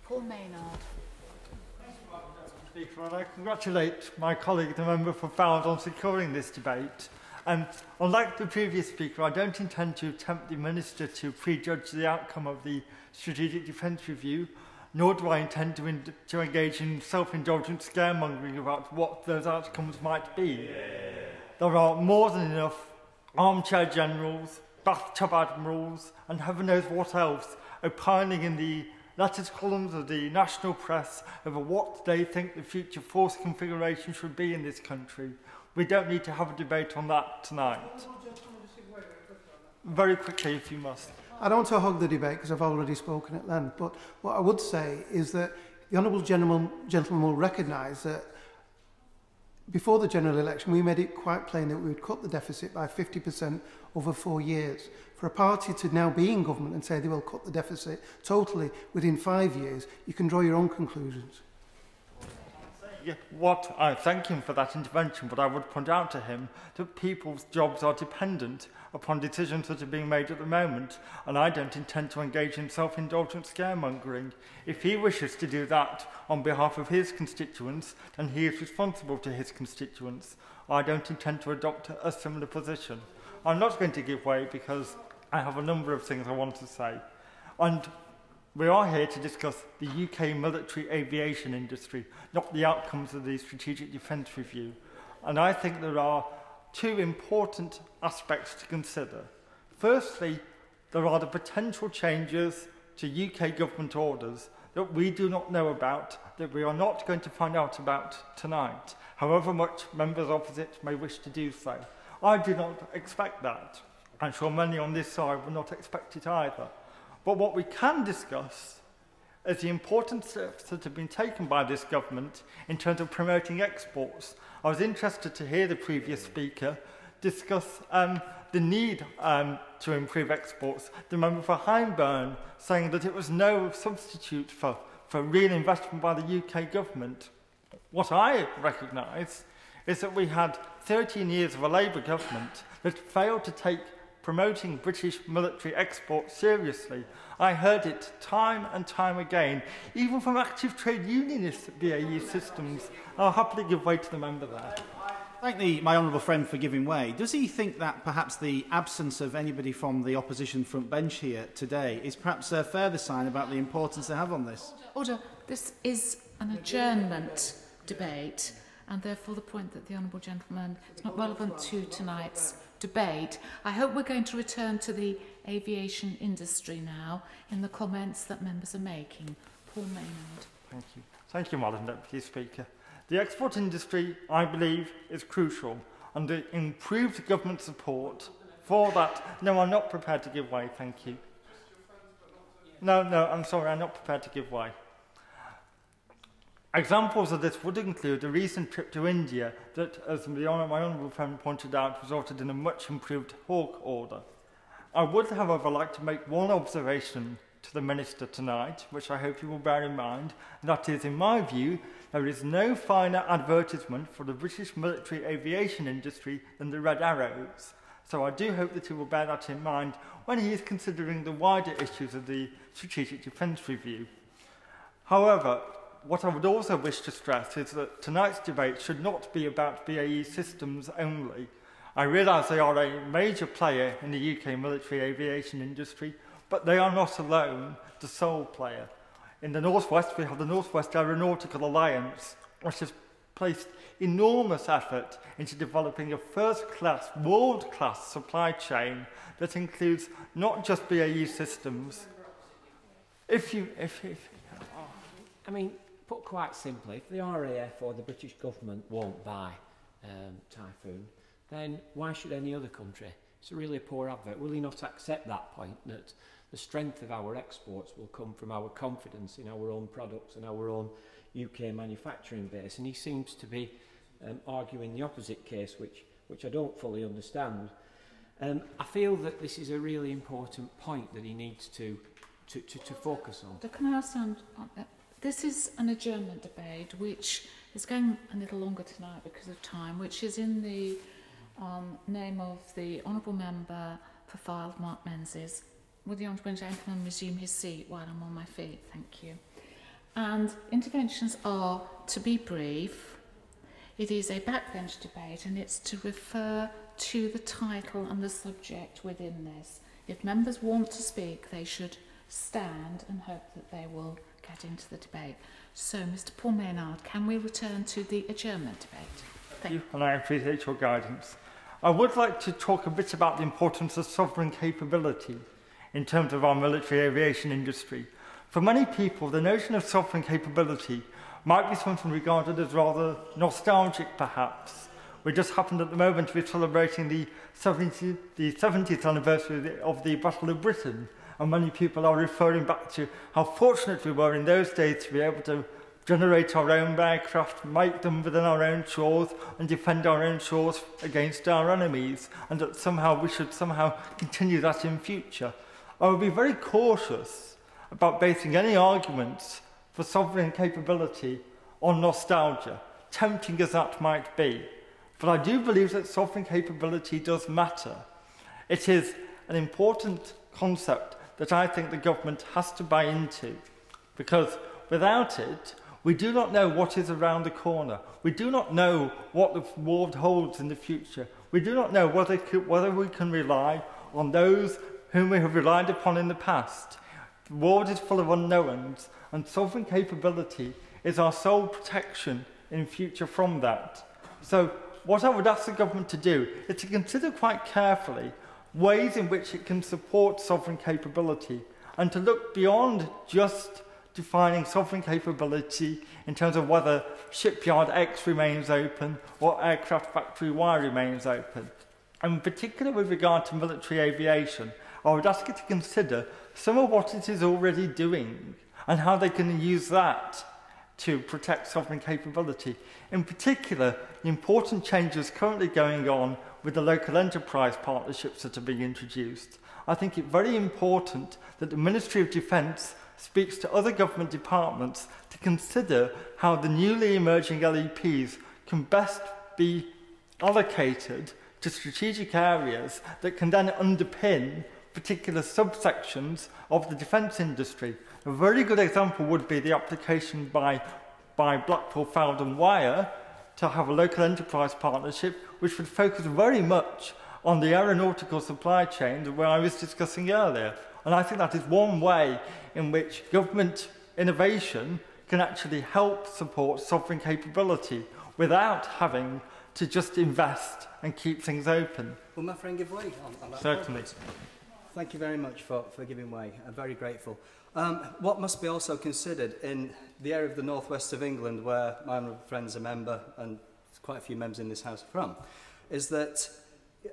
Paul Maynard. Speaker, and I congratulate my colleague, the member for Fowler, on securing this debate. And unlike the previous speaker, I don't intend to tempt the Minister to prejudge the outcome of the Strategic Defence Review, nor do I intend to engage in self-indulgent scaremongering about what those outcomes might be. There are more than enough armchair generals, bathtub admirals, and heaven knows what else opining in the letters columns of the national press over what they think the future force configuration should be in this country. We don't need to have a debate on that tonight. Very quickly, if you must. I don't want to hog the debate because I've already spoken at length, but what I would say is that the Honourable Gentleman will recognise that before the general election we made it quite plain that we would cut the deficit by 50% over 4 years. For a party to now be in government and say they will cut the deficit totally within 5 years, you can draw your own conclusions. Yeah, I thank him for that intervention, but I would point out to him that people's jobs are dependent upon decisions that are being made at the moment, and I don't intend to engage in self-indulgent scaremongering. If he wishes to do that on behalf of his constituents, then he is responsible to his constituents. I don't intend to adopt a similar position. I'm not going to give way because I have a number of things I want to say. And we are here to discuss the UK military aviation industry, not the outcomes of the Strategic Defence Review. And I think there are two important aspects to consider. Firstly, there are the potential changes to UK government orders that we do not know about, that we are not going to find out about tonight, however much members opposite may wish to do so. I do not expect that. I'm sure many on this side will not expect it either. But what we can discuss is the important steps that have been taken by this government in terms of promoting exports. I was interested to hear the previous speaker discuss the need to improve exports. The member for Hyndburn saying that it was no substitute for real investment by the UK government. What I recognise is that we had 13 years of a Labour government that failed to take promoting British military exports seriously. I heard it time and time again, even from active trade unionists at BAE Systems. I'll happily give way to the member there. Thank my honourable friend for giving way. Does he think that perhaps the absence of anybody from the opposition front bench here today is perhaps a further sign about the importance they have on this? Order. This is an adjournment debate, and therefore the point that the honourable gentleman is not relevant to tonight's debate. I hope we're going to return to the aviation industry now in the comments that members are making. Paul Maynard. Thank you. Thank you, Madam Deputy Speaker. The export industry, I believe, is crucial, and the improved government support for that. No, I'm not prepared to give way, thank you. No, I'm sorry, I'm not prepared to give way. Examples of this would include a recent trip to India that, as my honourable friend pointed out, resulted in a much improved Hawk order. I would, however, like to make one observation to the Minister tonight, which I hope you will bear in mind, and that is, in my view, there is no finer advertisement for the British military aviation industry than the red arrows. So I do hope that he will bear that in mind when he is considering the wider issues of the Strategic Defence Review. However, what I would also wish to stress is that tonight's debate should not be about BAE Systems only. I realise they are a major player in the UK military aviation industry, but they are not alone the sole player. In the North West, we have the North West Aeronautical Alliance, which has placed enormous effort into developing a first-class, world-class supply chain that includes not just BAE Systems. I mean, put quite simply, if the RAF or the British government won't buy Typhoon, then why should any other country? It's really a poor advert. Will he not accept that point, that the strength of our exports will come from our confidence in our own products and our own UK manufacturing base? And he seems to be arguing the opposite case, which I don't fully understand. I feel that this is a really important point that he needs to focus on. Can I ask on that? This is an adjournment debate which is going a little longer tonight because of time, which is in the name of the Honourable Member for Fylde, Mark Menzies. Would the Honourable Gentleman resume his seat while I'm on my feet? Thank you. And interventions are to be brief. It is a backbench debate, and it's to refer to the title and the subject within this. If members want to speak, they should stand and hope that they will get into the debate. So, Mr. Paul Maynard, can we return to the adjournment debate? Thank you. And I appreciate your guidance. I would like to talk a bit about the importance of sovereign capability in terms of our military aviation industry. For many people, the notion of sovereign capability might be something regarded as rather nostalgic, perhaps. We just happened at the moment to be celebrating the 70th anniversary of the Battle of Britain, and many people are referring back to how fortunate we were in those days to be able to generate our own aircraft, make them within our own shores, and defend our own shores against our enemies, and that somehow we should continue that in future. I would be very cautious about basing any arguments for sovereign capability on nostalgia, tempting as that might be. But I do believe that sovereign capability does matter. It is an important concept that I think the government has to buy into, because without it, we do not know what is around the corner. We do not know what the world holds in the future. We do not know whether we can rely on those whom we have relied upon in the past. The world is full of unknowns, and sovereign capability is our sole protection in future from that. So what I would ask the government to do is to consider quite carefully ways in which it can support sovereign capability, and to look beyond just defining sovereign capability in terms of whether shipyard X remains open or aircraft factory Y remains open. And in particular with regard to military aviation, I would ask it to consider some of what it is already doing and how they can use that to protect sovereign capability. In particular, the important changes currently going on with the local enterprise partnerships that are being introduced. I think it's very important that the Ministry of Defence speaks to other government departments to consider how the newly emerging LEPs can best be allocated to strategic areas that can then underpin particular subsections of the defence industry. A very good example would be the application by Blackpool North Wire to have a local enterprise partnership which would focus very much on the aeronautical supply chain where I was discussing earlier. And I think that is one way in which government innovation can actually help support sovereign capability without having to just invest and keep things open. Will my friend give way on that? Certainly. Point? Thank you very much for giving way. I'm very grateful. What must be also considered in the area of the northwest of England, where my honourable friend's a member, and quite a few members in this house are from, is that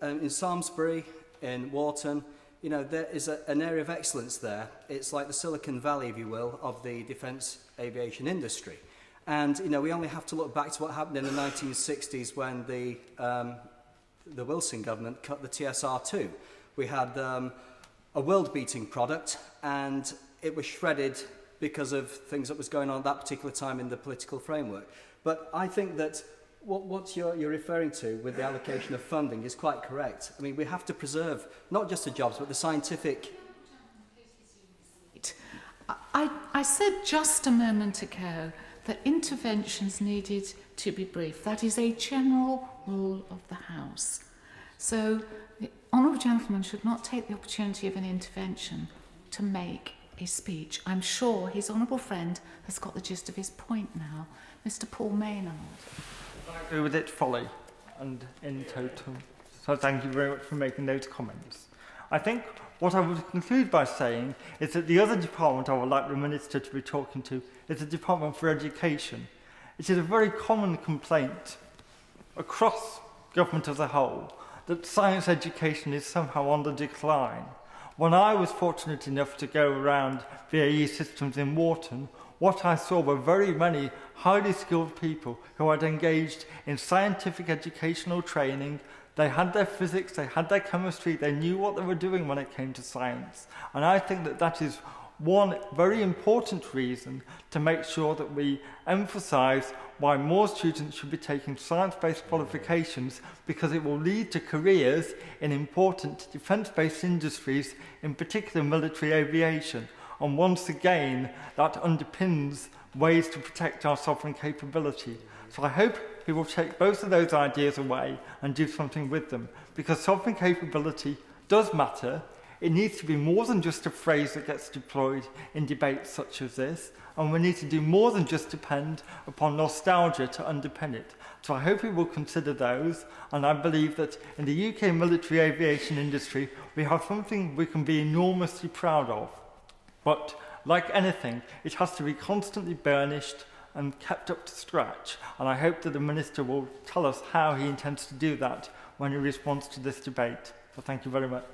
in Samlesbury, in Warton, you know, there is an area of excellence there. It's like the Silicon Valley, if you will, of the defence aviation industry. And, you know, we only have to look back to what happened in the 1960s when the Wilson government cut the TSR2. We had a world-beating product, and it was shredded because of things that was going on at that particular time in the political framework. But I think that what you're referring to with the allocation of funding is quite correct. I mean, we have to preserve not just the jobs, but the scientific... I said just a moment ago that interventions needed to be brief. That is a general rule of the House. So the honourable gentleman should not take the opportunity of an intervention to make a speech. I'm sure his honourable friend has got the gist of his point now. Mr. Paul Maynard. I agree with it fully and in total. So thank you very much for making those comments. I think what I would conclude by saying is that the other department I would like the Minister to be talking to is the Department for Education. It is a very common complaint across government as a whole that science education is somehow on the decline. When I was fortunate enough to go around VAE systems in Warton, what I saw were very many highly skilled people who had engaged in scientific educational training. They had their physics, they had their chemistry, they knew what they were doing when it came to science. And I think that that is one very important reason to make sure that we emphasise why more students should be taking science-based qualifications, because it will lead to careers in important defence-based industries, in particular military aviation. And once again, that underpins ways to protect our sovereign capability. So I hope he will take both of those ideas away and do something with them, because sovereign capability does matter. It needs to be more than just a phrase that gets deployed in debates such as this, and we need to do more than just depend upon nostalgia to underpin it. So I hope he will consider those, and I believe that in the UK military aviation industry, we have something we can be enormously proud of. But like anything, it has to be constantly burnished and kept up to scratch, and I hope that the Minister will tell us how he intends to do that when he responds to this debate. So thank you very much.